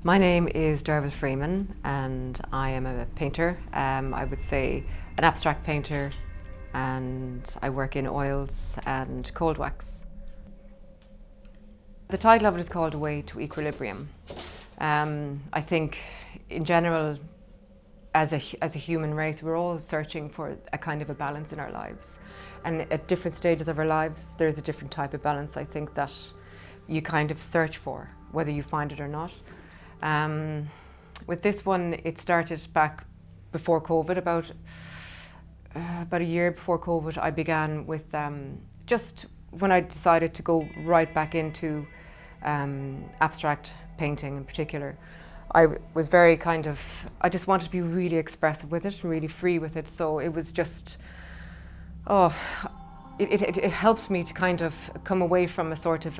My name is Derval Freeman and I am a painter. I would say an abstract painter, and I work in oils and cold wax. The title of it is called A Way to Equilibrium. I think in general, as a human race, we're all searching for a kind of a balance in our lives. And at different stages of our lives, there's a different type of balance, I think, that you kind of search for, whether you find it or not. With this one, it started back before COVID, about a year before COVID. I began with just when I decided to go right back into abstract painting in particular. I was very I just wanted to be really expressive with it, really free with it. So it was just, it helped me to kind of come away from a sort of,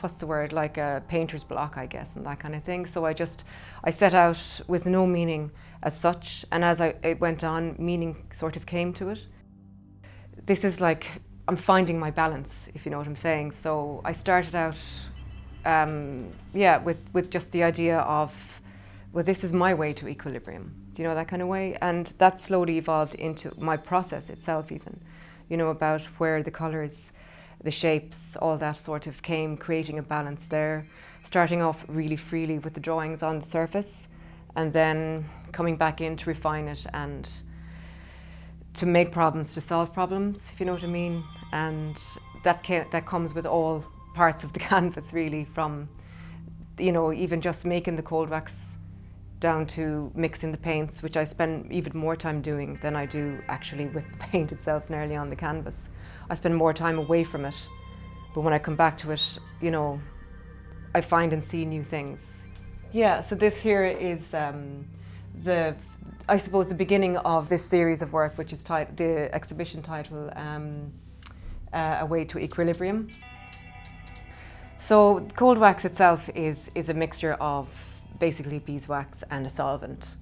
what's the word, like a painter's block, I guess, and that kind of thing. So I set out with no meaning as such, and as it went on, meaning sort of came to it. This is like, I'm finding my balance, if you know what I'm saying. So I started out, with just the idea of, well, this is my way to equilibrium. Do you know, that kind of way? And that slowly evolved into my process itself even, you know, about where the colours, the shapes, all that sort of came, creating a balance there, starting off really freely with the drawings on the surface, and then coming back in to refine it and to make problems, to solve problems, if you know what I mean. And that comes with all parts of the canvas, really, from, you know, even just making the cold wax down to mixing the paints, which I spend even more time doing than I do actually with the paint itself nearly on the canvas. I spend more time away from it, but when I come back to it, you know, I find and see new things. Yeah, so this here is I suppose the beginning of this series of work, which is the exhibition title, A Way to Equilibrium. So cold wax itself is a mixture of basically beeswax and a solvent.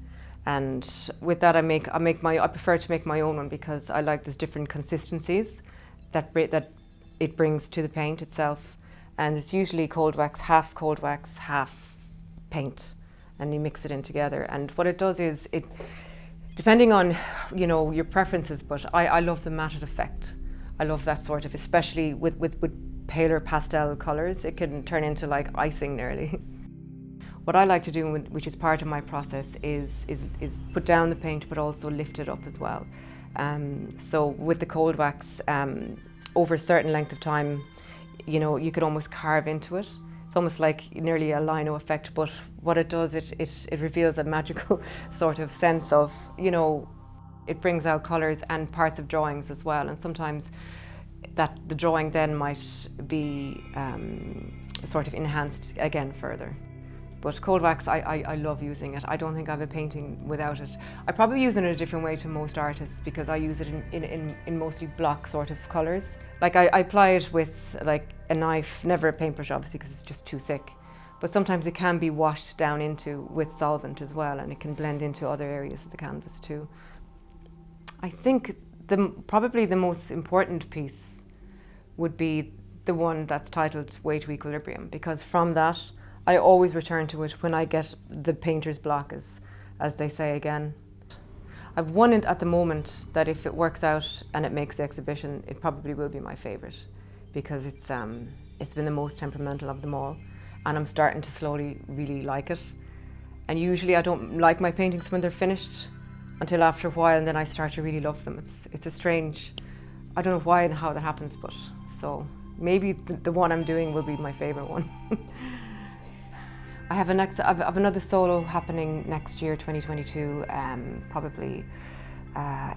And with that I prefer to make my own one, because I like there's different consistencies that it brings to the paint itself. And it's usually cold wax, half paint, and you mix it in together. And what it does is, depending on, you know, your preferences, but I love the matted effect. I love that sort of, especially with paler pastel colours, it can turn into like icing nearly. What I like to do, which is part of my process, is put down the paint but also lift it up as well. So with the cold wax, over a certain length of time, you know, you could almost carve into it. It's almost like nearly a lino effect, but what it does, it reveals a magical sort of sense of, you know, it brings out colours and parts of drawings as well. And sometimes that the drawing then might be sort of enhanced again further. But cold wax, I love using it. I don't think I have a painting without it. I probably use it in a different way to most artists, because I use it in mostly block sort of colours. Like I apply it with like a knife, never a paintbrush obviously, because it's just too thick. But sometimes it can be washed down into with solvent as well, and it can blend into other areas of the canvas too. I think probably the most important piece would be the one that's titled Way to Equilibrium, because from that I always return to it when I get the painter's block, as they say again. I've one at the moment that if it works out and it makes the exhibition, it probably will be my favourite, because it's been the most temperamental of them all, and I'm starting to slowly really like it. And usually I don't like my paintings when they're finished until after a while, and then I start to really love them. It's a strange, I don't know why and how that happens, but so maybe the one I'm doing will be my favourite one. I have another solo happening next year, 2022, probably.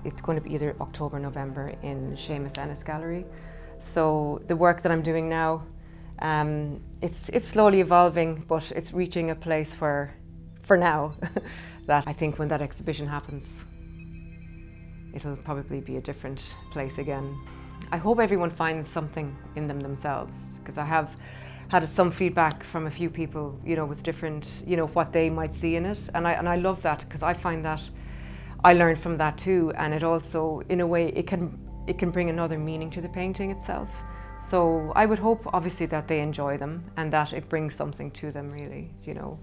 It's going to be either October or November in Seamus Ennis Gallery. So the work that I'm doing now, it's slowly evolving, but it's reaching a place where, for now, that I think when that exhibition happens, it'll probably be a different place again. I hope everyone finds something in them themselves, because I have had some feedback from a few people, you know, with different, you know, what they might see in it. And I love that, because I find that I learn from that too. And it also, in a way, it can bring another meaning to the painting itself. So I would hope obviously that they enjoy them and that it brings something to them really, you know.